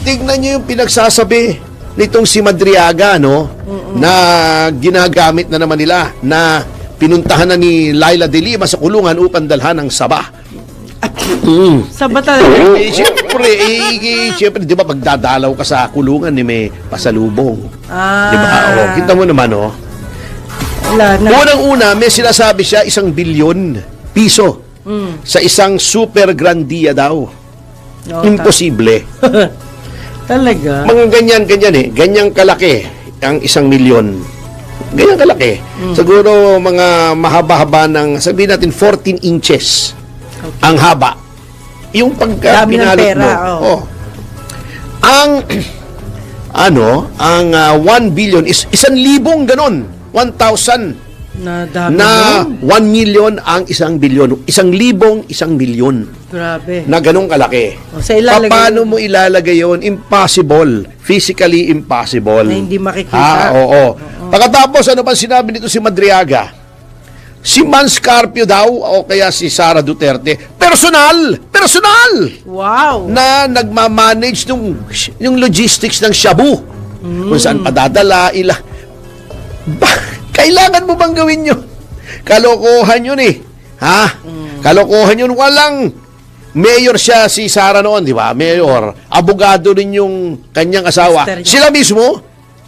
Tignan niyo yung pinagsasabi nitong si Madriaga, no? Na ginagamit na naman nila na pinuntahan na ni Laila de Lima sa kulungan upang dalhan ng saba. Saba talaga. Siyempre, di ba, pagdadalaw ka sa kulungan, may pasalubong. Ah. Di ba? O, kita mo naman, oh. Wala na. Unang-una, may sinasabi siya 1 bilyon piso sa isang super grandia daw. Oo, Imposible. Talaga. Mga ganyan eh. Ganyang kalaki ang 1 milyon. Ganyang kalaki. Siguro mga mahaba-haba ng, sabihin natin, 14 inches. Okay. Ang haba. Yung pagka Dami ng pinalot pera, mo. oh. Ang, ang 1 billion is 1,000 ganon. 1,000 Na dami na nun. 1 million ang 1 bilyon. 1,000, 1 bilyon. Grabe. Na ganong kalaki. O, sa ilalagay Paano mo ilalagay yon? Impossible. Physically impossible. Na hindi makikita. Oo. Pagkatapos, ano pa sinabi nito si Madriaga? Si Mans Carpio daw, o kaya si Sara Duterte, personal! Wow. Na nagmamanage yung logistics ng Shabu. Kung saan padadala, kailangan mo bang gawin yun? Kalokohan yun eh. Ha? Kalokohan yun. Walang mayor siya si Sara noon, di ba? Mayor. Abogado rin yung kanyang asawa. Mister niya. Sila mismo,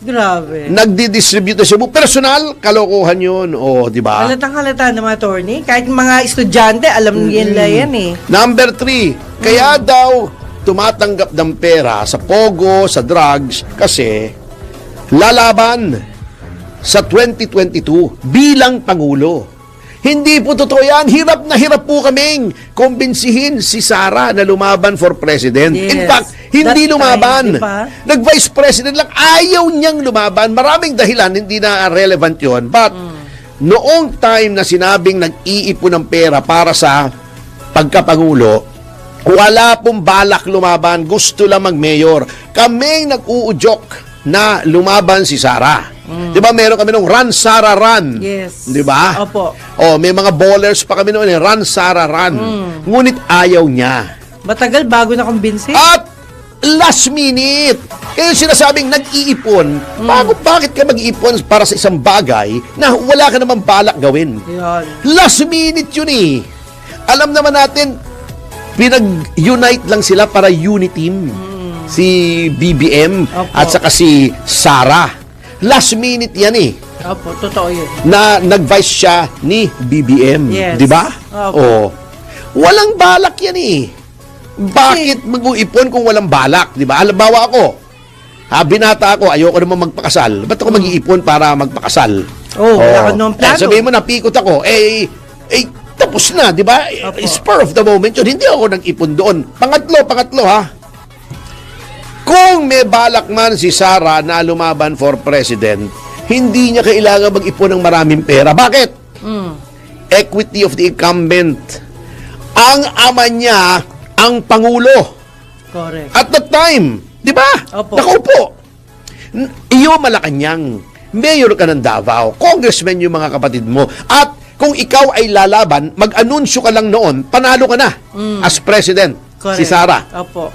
Grabe. nagdi-distribute siya. Personal, kalokohan yun. O, di ba? Halatang-halata ng mga attorney. Kahit mga estudyante, alam nila yan eh. Number 3, kaya daw tumatanggap ng pera sa pogo, sa drugs, kasi lalaban sa 2022 bilang Pangulo. Hindi po totoo yan. Hirap na hirap po kaming kumbinsihin si Sara na lumaban for president. Yes. In fact, hindi That lumaban. time, diba? Nag-vice president lang. Ayaw niyang lumaban. Maraming dahilan, hindi na relevant yon. But, noong time na sinabing nag-iipon ng pera para sa pagkapangulo, wala pong balak lumaban. Gusto lang mag-mayor. Kaming nag-uudyok na lumaban si Sara. Di ba meron kami nung Run Sara Run? Yes. Di ba? Opo. Oh, may mga ballers pa kami noon eh, Run Sara Run. Ngunit ayaw niya. Matagal bago na kumbinsi. At last minute, kaya sinasabing nag-iipon. Bakit ka mag-iipon para sa isang bagay na wala ka naman balak gawin? Yan. Last minute yun eh. Alam naman natin, pinag-unite lang sila para uniteam. Si BBM Opo. at saka si Sara. Last minute yan eh. Opo, totoo yun. Na nag-vice siya ni BBM. Yes. Di ba? Opo. Oh. Walang balak yan eh. Bakit mag-uipon kung walang balak? Di ba? Halimbawa ako, binata ako, ayoko naman magpakasal. Ba't ako mag-iipon para magpakasal? Wala ka naman plano. Sabihin mo, napikot ako, tapos na, di ba? Opo. Spur of the moment yun. Hindi ako nag-ipon doon. Pangatlo ha. Kung may balak man si Sara na lumaban for president, hindi niya kailangan mag-ipon ng maraming pera. Bakit? Equity of the incumbent. Ang ama niya, ang Pangulo. Correct. At that time, di ba? Opo. Nakaupo. Iyo Malacanang, mayor ka ng Davao, congressman yung mga kapatid mo. At kung ikaw ay lalaban, mag-anunsyo ka lang noon, panalo ka na as president, Correct. si Sara. Opo.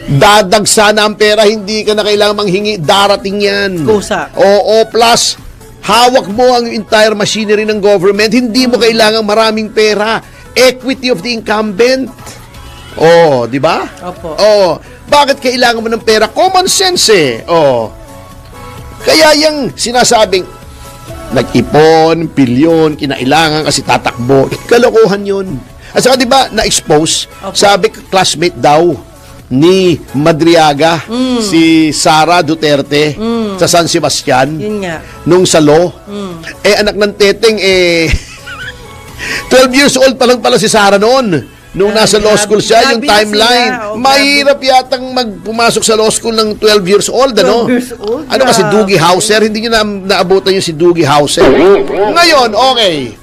Dadagsa na ang pera, hindi ka na kailangang manghingi, darating yan. Kusa. Oo, plus, hawak mo ang entire machinery ng government, hindi mo kailangang maraming pera. Equity of the incumbent. Oh, di ba? Opo. Oh, bakit kailangan mo ng pera? Common sense eh. Oh. Kaya yung sinasabing, nag-ipon, pilyon, kinailangan kasi tatakbo. Kalokohan yun. At saka di ba, na-expose, Opo. sabi classmate daw, ni Madriaga, si Sara Duterte sa San Sebastian, Yun nga. nung sa law. Anak ng teteng, 12 years old pa lang pala si Sara noon. Nung nasa law school siya, yung grabe na timeline. sila. Mahirap yatang pumasok sa law school ng 12 years old, ano? 12 years old, Ano kasi, grabe. Doogie Howser? Hindi nyo naabutan yung si Doogie Howser. Ngayon, okay.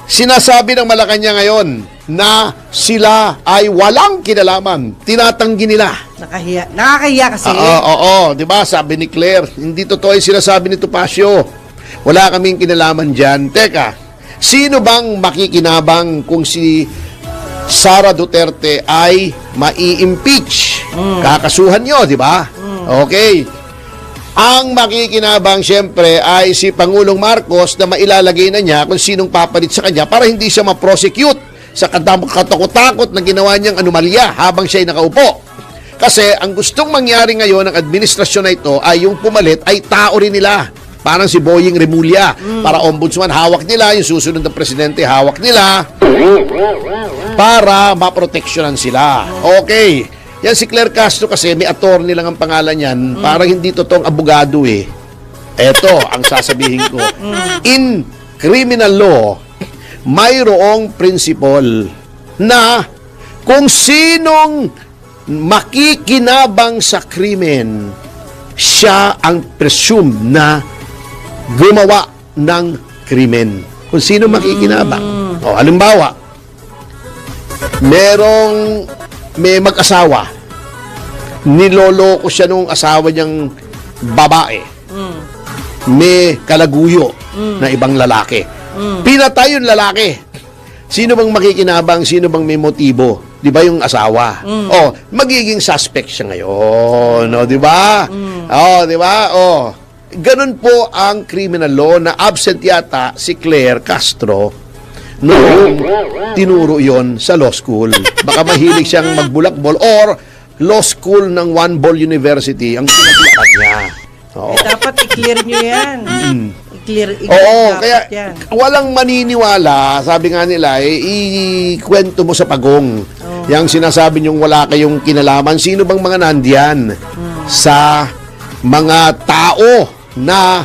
Sinasabi ng Malacanang ngayon na sila ay walang kinalaman. Tinatanggi nila. Nakakahiya kasi. Oo, 'di ba? Sabi ni Claire, hindi totoo 'yung sinasabi ni Topacio. Wala kaming kinalaman diyan. Teka, sino bang makikinabang kung si Sara Duterte ay mai-impeach? Kakasuhan nyo, di ba? Okay. Ang makikinabang siyempre ay si Pangulong Marcos na mailalagay na niya kung sinong papalit sa kanya para hindi siya ma-prosecute sa katakot-takot na ginawa niyang anomalya habang siya'y nakaupo. Kasi ang gustong mangyari ngayon ng administrasyon na ito ay yung pumalit ay tao rin nila. Parang si Boying Remulla. Para ombudsman, hawak nila. Yung susunod na presidente, hawak nila. Para maproteksyonan sila. Okay. Yan si Claire Castro kasi may attorney lang ang pangalan yan. Parang hindi totoong abogado eh. Eto ang sasabihin ko. In criminal law, mayroong principle na kung sinong makikinabang sa krimen, siya ang presumed na gumawa ng krimen. Kung sino makikinabang. O, halimbawa, may mag-asawa. Niloloko siya nung asawa niyang babae. May kalaguyo na ibang lalaki. Pinatay yung lalaki. Sino bang makikinabang? Sino bang may motibo? Di ba yung asawa? Oh, magiging suspect siya ngayon. O, di ba? Oh, di ba? Oh. Ganun po ang criminal law na absent yata si Claire Castro noong tinuro yon sa law school. Baka mahilig siyang magbulakbol or law school ng One Ball University ang pinaglakan niya. Oo. Dapat i-clear nyo yan. I-clear Oo, dapat kaya yan. walang maniniwala, sabi nga nila, ikwento mo sa pagong. Yang sinasabi niyong wala kayong kinalaman, sino bang mga nandiyan sa mga tao na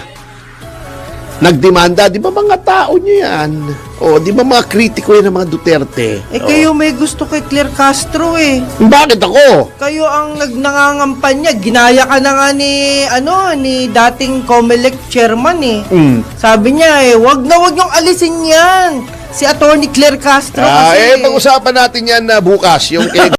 nagdemanda? Di ba mga tao niyo yan? O, di ba mga kritiko yan ng mga Duterte? Kayo may gusto kay Claire Castro eh. Bakit ako? Kayo ang nangangampanya. Ginaya ka na nga ni dating COMELEC chairman eh. Sabi niya wag niyong alisin yan. Si Attorney Claire Castro kasi. Pag-usapan natin yan na bukas, yung